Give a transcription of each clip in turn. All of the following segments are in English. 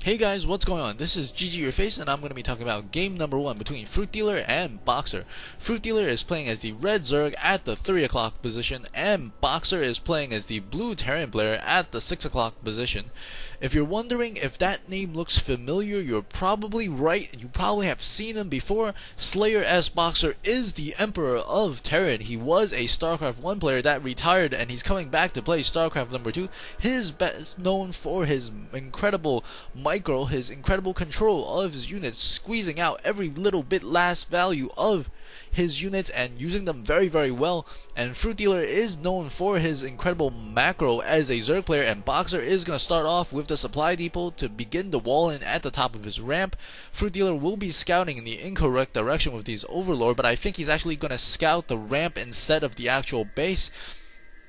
Hey guys, what's going on? This is GG Your Face, and I'm going to be talking about game number 1 between FruitDealer and BoxeR. FruitDealer is playing as the red Zerg at the 3 o'clock position, and BoxeR is playing as the blue Terran player at the 6 o'clock position. If you're wondering if that name looks familiar, you're probably right. You probably have seen him before. Slayer S BoxeR is the Emperor of Terran. He was a Starcraft 1 player that retired, and he's coming back to play Starcraft number 2. He's best known for his incredible micro, his incredible control of his units, squeezing out every little bit last value of his units and using them very well. And FruitDealer is known for his incredible macro as a Zerg player, and BoxeR is going to start off with the supply depot to begin the wall in at the top of his ramp. FruitDealer will be scouting in the incorrect direction with these Overlord, but I think he's actually going to scout the ramp instead of the actual base.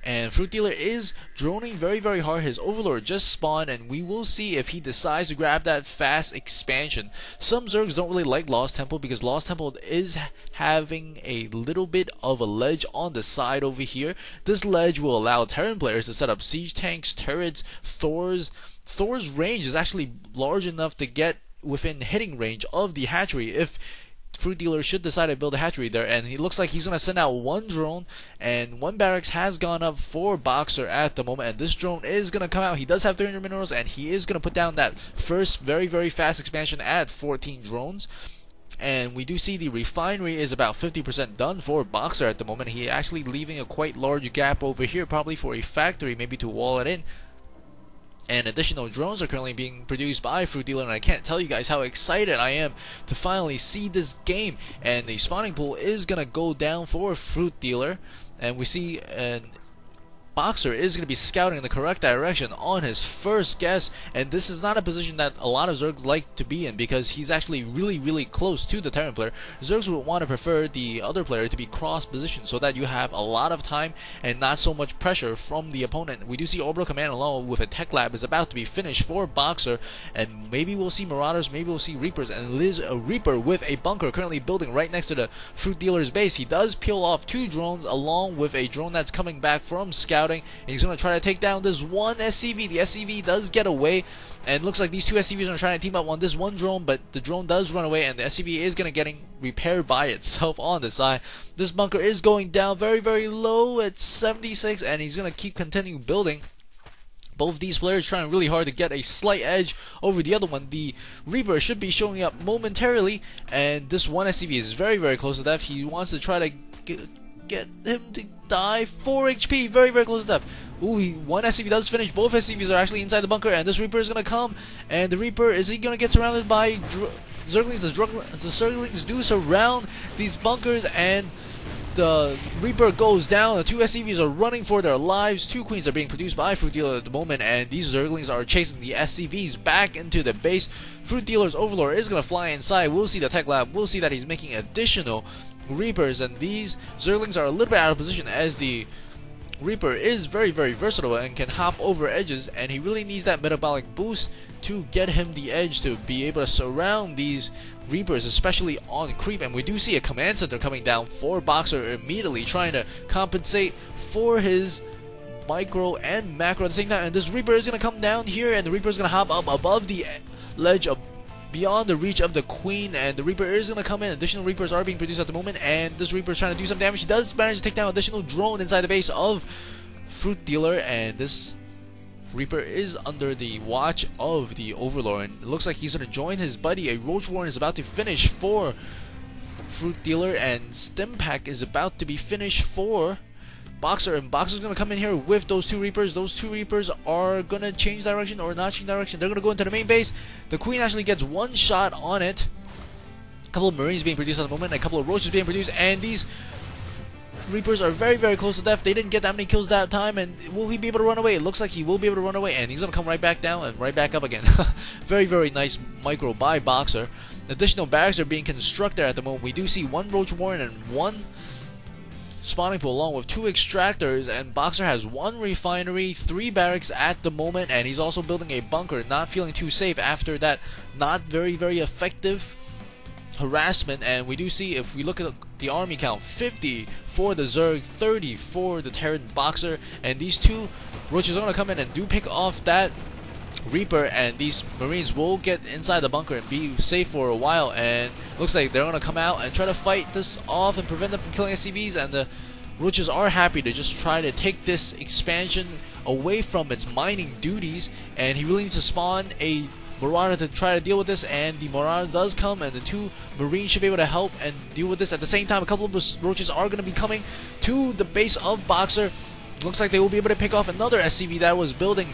And FruitDealer is droning very hard. His Overlord just spawned, and we will see if he decides to grab that fast expansion. Some Zergs don't really like Lost Temple because Lost Temple is having a little bit of a ledge on the side over here. This ledge will allow Terran players to set up siege tanks, turrets, Thor's range is actually large enough to get within hitting range of the hatchery if FruitDealer should decide to build a hatchery there. And he looks like he's going to send out one drone, and one barracks has gone up for BoxeR at the moment, and this drone is going to come out. He does have 300 minerals, and he is going to put down that first very fast expansion at 14 drones. And we do see the refinery is about 50% done for BoxeR at the moment. He actually leaving a quite large gap over here, probably for a factory, maybe to wall it in. And additional drones are currently being produced by FruitDealer, and I can't tell you guys how excited I am to finally see this game. And the spawning pool is going to go down for FruitDealer, and we see BoxeR is going to be scouting in the correct direction on his first guess, and this is not a position that a lot of Zergs like to be in because he's actually really close to the Terran player. Zergs would want to prefer the other player to be cross-positioned so that you have a lot of time and not so much pressure from the opponent. We do see Orbital Command alone with a Tech Lab is about to be finished for BoxeR, and maybe we'll see Marauders, maybe we'll see Reapers, and Liz a Reaper with a bunker currently building right next to the FruitDealer's base. He does peel off 2 drones along with a drone that's coming back from scout. And he's going to try to take down this one SCV. The SCV does get away, and it looks like these 2 SCVs are trying to team up on this one drone, but the drone does run away, and the SCV is going to getting repaired by itself on the side. This bunker is going down very low at 76, and he's going to keep continuing building. Both these players trying really hard to get a slight edge over the other one. The Reaper should be showing up momentarily, and this one SCV is very close to death. He wants to try to get him to die. 4 HP, very close to death. Ooh, one SCV does finish. Both SCVs are actually inside the bunker, and this Reaper is going to come. And the Reaper, is he going to get surrounded by Zerglings? The Zerglings do surround these bunkers, and the Reaper goes down. The 2 SCVs are running for their lives. 2 Queens are being produced by FruitDealer at the moment, and these Zerglings are chasing the SCVs back into the base. FruitDealer's Overlord is going to fly inside. We'll see the Tech Lab. We'll see that he's making additional Reapers, and these Zerglings are a little bit out of position as the Reaper is very versatile and can hop over edges, and he really needs that metabolic boost to get him the edge to be able to surround these Reapers, especially on creep. And we do see a command center coming down for BoxeR immediately, trying to compensate for his micro and macro at the same time. And this Reaper is going to come down here, and the Reaper is going to hop up above the ledge of beyond the reach of the Queen, and the Reaper is going to come in. Additional Reapers are being produced at the moment, and this Reaper is trying to do some damage. He does manage to take down additional drone inside the base of FruitDealer, and this Reaper is under the watch of the Overlord, and it looks like he's going to join his buddy. A Roach Warren is about to finish for FruitDealer, and Stim Pack is about to be finished for BoxeR, and BoxeR's going to come in here with those 2 Reapers. Those 2 Reapers are going to change direction or not change direction. They're going to go into the main base. The Queen actually gets 1 shot on it. A couple of Marines being produced at the moment, and a couple of Roaches being produced, and these Reapers are very close to death. They didn't get that many kills that time, and will he be able to run away? It looks like he will be able to run away, and he's going to come right back down and right back up again. very nice micro by BoxeR. Additional barracks are being constructed at the moment. We do see 1 Roach Warren and 1 spawning pool along with 2 extractors, and BoxeR has 1 refinery, 3 barracks at the moment, and he's also building a bunker, not feeling too safe after that not very effective harassment. And we do see, if we look at the army count, 50 for the Zerg, 30 for the Terran BoxeR, and these 2 Roaches are going to come in and do pick off that Reaper, and these Marines will get inside the bunker and be safe for a while, and looks like they're gonna come out and try to fight this off and prevent them from killing SCVs, and the Roaches are happy to just try to take this expansion away from its mining duties, and he really needs to spawn a Marauder to try to deal with this, and the Marauder does come, and the 2 Marines should be able to help and deal with this. At the same time, a couple of those Roaches are going to be coming to the base of BoxeR. Looks like they will be able to pick off another SCV that was building,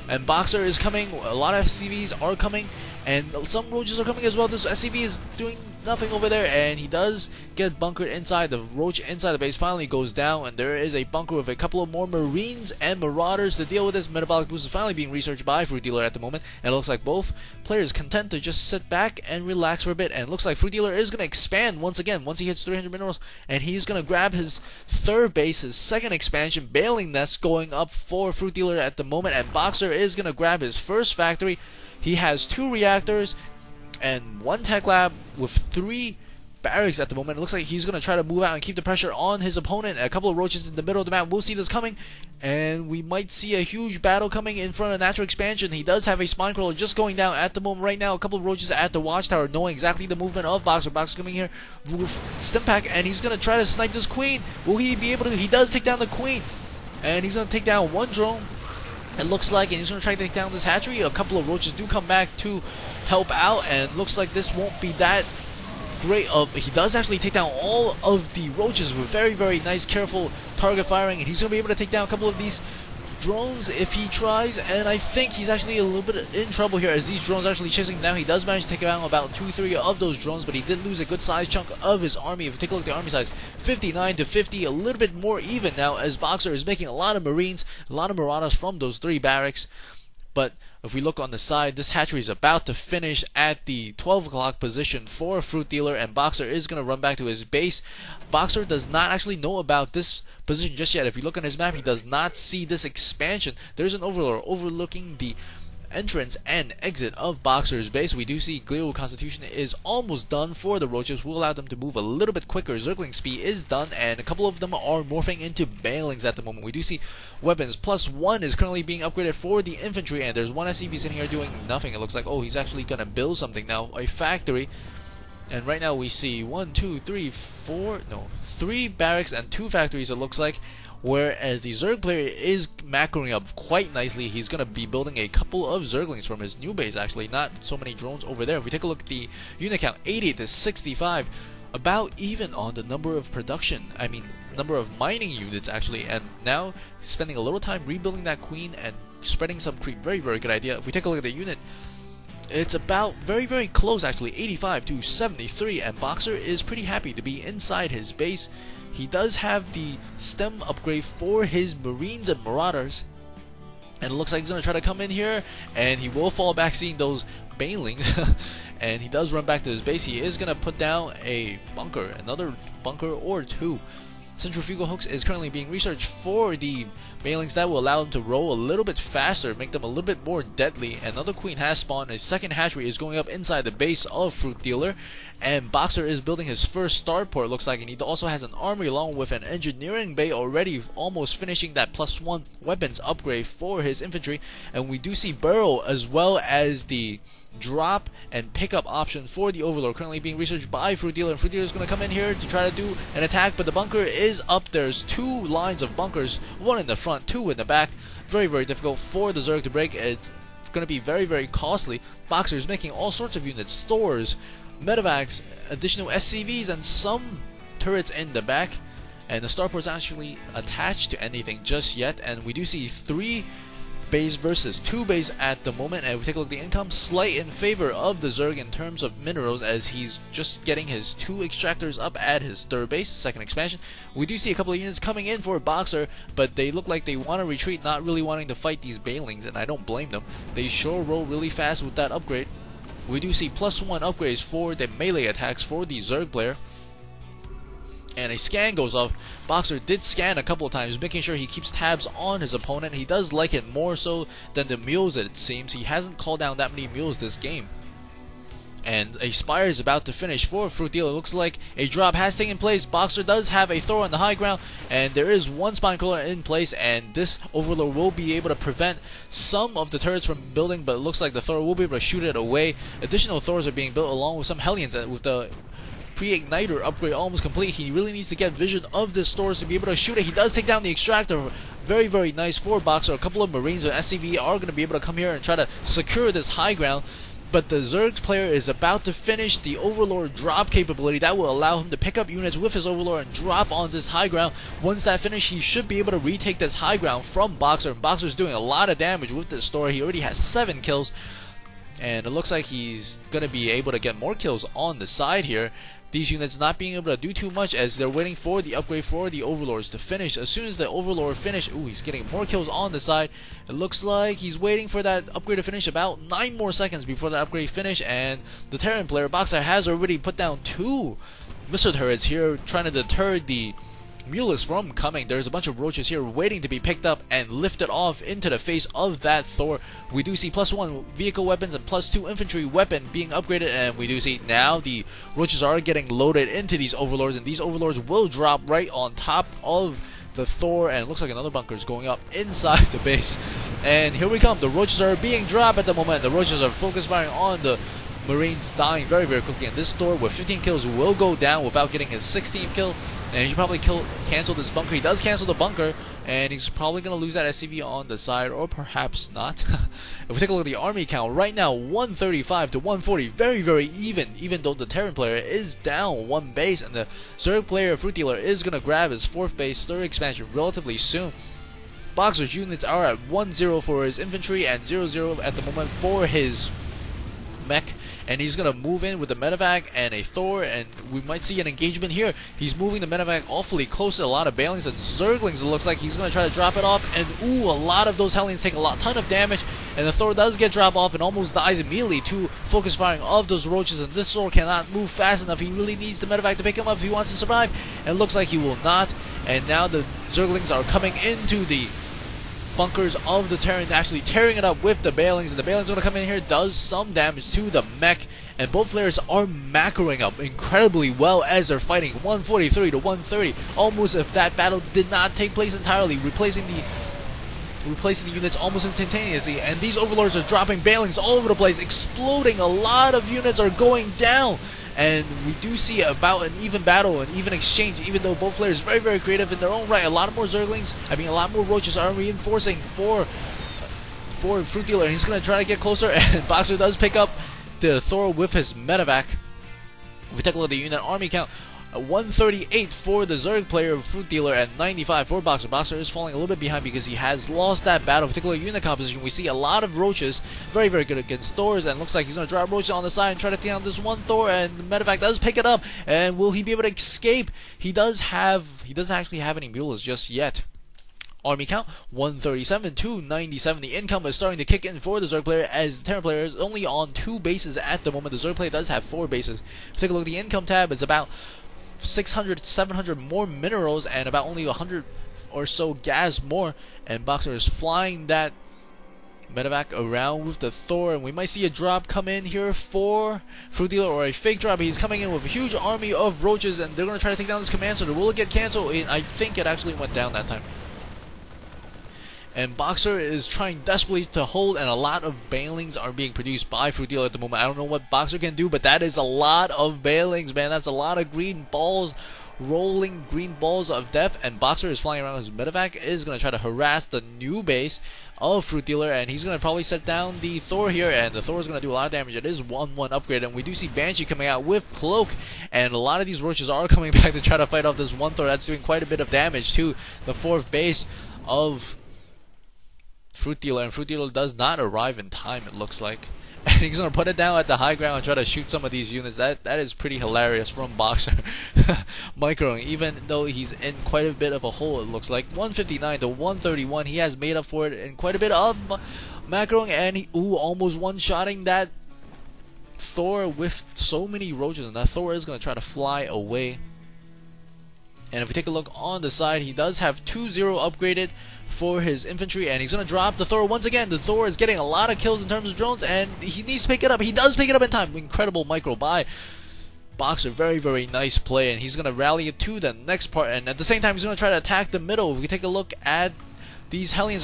and BoxeR is coming. A lot of SCVs are coming, and some Roaches are coming as well. This SCV is doing nothing over there, and he does get bunkered inside. The Roach inside the base finally goes down, and there is a bunker with a couple of more Marines and Marauders to deal with this. Metabolic boost is finally being researched by FruitDealer at the moment, and it looks like both players content to just sit back and relax for a bit. And it looks like FruitDealer is going to expand once again once he hits 300 minerals, and he's going to grab his 3rd base, his 2nd expansion. Baling Nest going up for FruitDealer at the moment, and BoxeR is going to grab his 1st factory. He has 2 reactors and 1 tech lab with 3 barracks at the moment. It looks like he's going to try to move out and keep the pressure on his opponent. A couple of Roaches in the middle of the map. We'll see this coming, and we might see a huge battle coming in front of natural expansion. He does have a spine crawler just going down at the moment right now. A couple of Roaches at the watchtower knowing exactly the movement of BoxeR. BoxeR coming here with stim pack, and he's going to try to snipe this queen. Will he be able to? He does take down the queen, and he's going to take down 1 drone. It looks like, and he's going to try to take down this hatchery. A couple of Roaches do come back to help out, and looks like this won't be that great of. He does actually take down all of the Roaches with very, very nice, careful target firing, and he's going to be able to take down a couple of these drones if he tries, and I think he's actually a little bit in trouble here as these drones are actually chasing him down. He does manage to take out about 2-3 of those drones, but he did lose a good sized chunk of his army. If you take a look at the army size, 59 to 50, a little bit more even now as BoxeR is making a lot of Marines, a lot of Marauders from those 3 barracks. But if we look on the side, this hatchery is about to finish at the 12 o'clock position for FruitDealer, and BoxeR is going to run back to his base. BoxeR does not actually know about this position just yet. If you look on his map, he does not see this expansion. There's an overlord overlooking the entrance and exit of BoxeR's base. We do see Glial Constitution is almost done for the Roaches. We'll allow them to move a little bit quicker. Zergling speed is done, and a couple of them are morphing into Balings at the moment. We do see weapons +1 is currently being upgraded for the infantry, and there's 1 SCV sitting here doing nothing. It looks like, oh, he's actually gonna build something now, a factory. And right now we see 3 barracks and 2 factories, it looks like. Whereas the Zerg player is macroing up quite nicely. He's going to be building a couple of Zerglings from his new base, actually. Not so many drones over there. If we take a look at the unit count, 80 to 65. About even on the number of number of mining units, actually. And now spending a little time rebuilding that queen and spreading some creep. Very, very good idea. If we take a look at the unit, it's about very, very close, actually. 85 to 73. And BoxeR is pretty happy to be inside his base. He does have the STEM upgrade for his Marines and Marauders, and it looks like he's going to try to come in here, and he will fall back seeing those Banelings, and he does run back to his base. He is going to put down a bunker, another bunker or 2. Centrifugal hooks is currently being researched for the Banelings that will allow them to roll a little bit faster, make them a little bit more deadly. Another queen has spawned. A 2nd hatchery is going up inside the base of FruitDealer, and BoxeR is building his first starport, looks like, and he also has an armory along with an engineering bay already almost finishing that +1 weapons upgrade for his infantry. And we do see Burrow as well as the drop and pickup option for the Overlord currently being researched by FruitDealer, and FruitDealer is going to come in here to try to do an attack, but the bunker is up. There's 2 lines of bunkers, 1 in the front, 2 in the back. Very, very difficult for the Zerg to break. It's going to be very, very costly. BoxeR is making all sorts of units, stores, medevacs, additional SCVs, and some turrets in the back, and the starport's actually attached to anything just yet. And we do see 3 base versus 2 base at the moment, and if we take a look at the income, slight in favor of the Zerg in terms of minerals, as he's just getting his 2 extractors up at his 3rd base, 2nd expansion. We do see a couple of units coming in for BoxeR, but they look like they want to retreat, not really wanting to fight these Banelings, and I don't blame them. They sure roll really fast with that upgrade. We do see +1 upgrades for the melee attacks for the Zerg player. And a scan goes off. BoxeR did scan a couple of times, making sure he keeps tabs on his opponent. He does like it more so than the mules, it seems. He hasn't called down that many mules this game. And a Spire is about to finish for FruitDealer. Looks like a drop has taken place. BoxeR does have a Thor on the high ground, and there is one Spine Crawler in place, and this Overlord will be able to prevent some of the turrets from building, but it looks like the Thor will be able to shoot it away. Additional Thors are being built along with some Hellions, and with the pre-igniter upgrade almost complete, he really needs to get vision of this Thor to be able to shoot it. He does take down the Extractor. Very, very nice for BoxeR. A couple of Marines and SCV are going to be able to come here and try to secure this high ground. But the Zerg player is about to finish the Overlord drop capability that will allow him to pick up units with his Overlord and drop on this high ground. Once that finishes, he should be able to retake this high ground from BoxeR. And BoxeR is doing a lot of damage with this Thor. He already has 7 kills. And it looks like he's going to be able to get more kills on the side here. These units not being able to do too much as they're waiting for the upgrade for the Overlords to finish. As soon as the Overlord finish, ooh, he's getting more kills on the side. It looks like he's waiting for that upgrade to finish, about 9 more seconds before that upgrade finish, and the Terran player, BoxeR, has already put down 2 missile turrets here, trying to deter the Mulists from coming. There's a bunch of roaches here waiting to be picked up and lifted off into the face of that Thor. We do see +1 vehicle weapons and +2 infantry weapon being upgraded, and we do see now the roaches are getting loaded into these Overlords, and these Overlords will drop right on top of the Thor, and it looks like another bunker is going up inside the base. And here we come. The roaches are being dropped at the moment. The roaches are focus firing on the Marines, dying very, very quickly, and this Thor with 15 kills will go down without getting his 16th kill. And he should probably cancel this bunker. He does cancel the bunker, and he's probably going to lose that SCV on the side, or perhaps not. If we take a look at the army count, right now 135 to 140, very, very even though the Terran player is down 1 base, and the Zerg player, FruitDealer, is going to grab his 4th base, 3rd expansion relatively soon. BoxeR's units are at 1-0 for his infantry and 0-0 at the moment for his mech, and he's going to move in with the medevac and a Thor, and we might see an engagement here. He's moving the medevac awfully close to a lot of Balings and Zerglings. It looks like he's going to try to drop it off, and ooh, a lot of those Hellions take a ton of damage, and the Thor does get dropped off and almost dies immediately to focus firing of those roaches, and this Thor cannot move fast enough. He really needs the medevac to pick him up if he wants to survive, and it looks like he will not. And now the Zerglings are coming into the bunkers of the Terran, actually tearing it up with the Balings, and the Balings going to come in here, does some damage to the mech, and both players are macroing up incredibly well as they're fighting 143 to 130, almost if that battle did not take place entirely, replacing the units almost instantaneously. And these Overlords are dropping Balings all over the place, exploding. A lot of units are going down, and we do see about an even battle, an even exchange, even though both players are very, very creative in their own right. A lot more Zerglings, a lot more roaches are reinforcing for FruitDealer, and he's going to try to get closer, and BoxeR does pick up the Thor with his medevac. If we take a look at the unit army count, 138 for the Zerg player, FruitDealer, and 95 for BoxeR. BoxeR is falling a little bit behind because he has lost that battle. Particular unit composition, we see a lot of roaches, very, very good against Thors, and looks like he's going to drop roaches on the side and try to take down this one Thor, and the medevac does pick it up, and will he be able to escape? He doesn't actually have any mules just yet. Army count 137 to 97. The income is starting to kick in for the Zerg player, as the Terran player is only on 2 bases at the moment. The Zerg player does have 4 bases. Take a look at the income tab. It's about 600, 700 more minerals and about only 100 or so gas more, and BoxeR is flying that medevac around with the Thor, and we might see a drop come in here for FruitDealer, or a fake drop. He's coming in with a huge army of roaches, and they're going to try to take down this command center. Will it get canceled? I think it actually went down that time. And BoxeR is trying desperately to hold, and a lot of Balings are being produced by FruitDealer at the moment. I don't know what BoxeR can do, but that is a lot of Balings, man. That's a lot of green balls, rolling green balls of death, and BoxeR is flying around. His medevac is going to try to harass the new base of FruitDealer, and he's going to probably set down the Thor here, and the Thor is going to do a lot of damage. It is 1-1 upgrade, and we do see Banshee coming out with Cloak, and a lot of these roaches are coming back to try to fight off this one Thor. That's doing quite a bit of damage to the 4th base of FruitDealer, and FruitDealer does not arrive in time, it looks like. And he's going to put it down at the high ground and try to shoot some of these units. That is pretty hilarious from BoxeR. Microing, even though he's in quite a bit of a hole, it looks like. 159 to 131, he has made up for it in quite a bit of macroing, and he, almost one-shotting that Thor with so many roaches, and that Thor is going to try to fly away. And if we take a look on the side, he does have 2-0 upgraded for his infantry, and he's going to drop the Thor once again. The Thor is getting a lot of kills in terms of drones, and he needs to pick it up. He does pick it up in time. Incredible micro buy. BoxeR, very, very nice play, and he's going to rally it to the next part, and at the same time he's going to try to attack the middle. If we take a look at these Hellions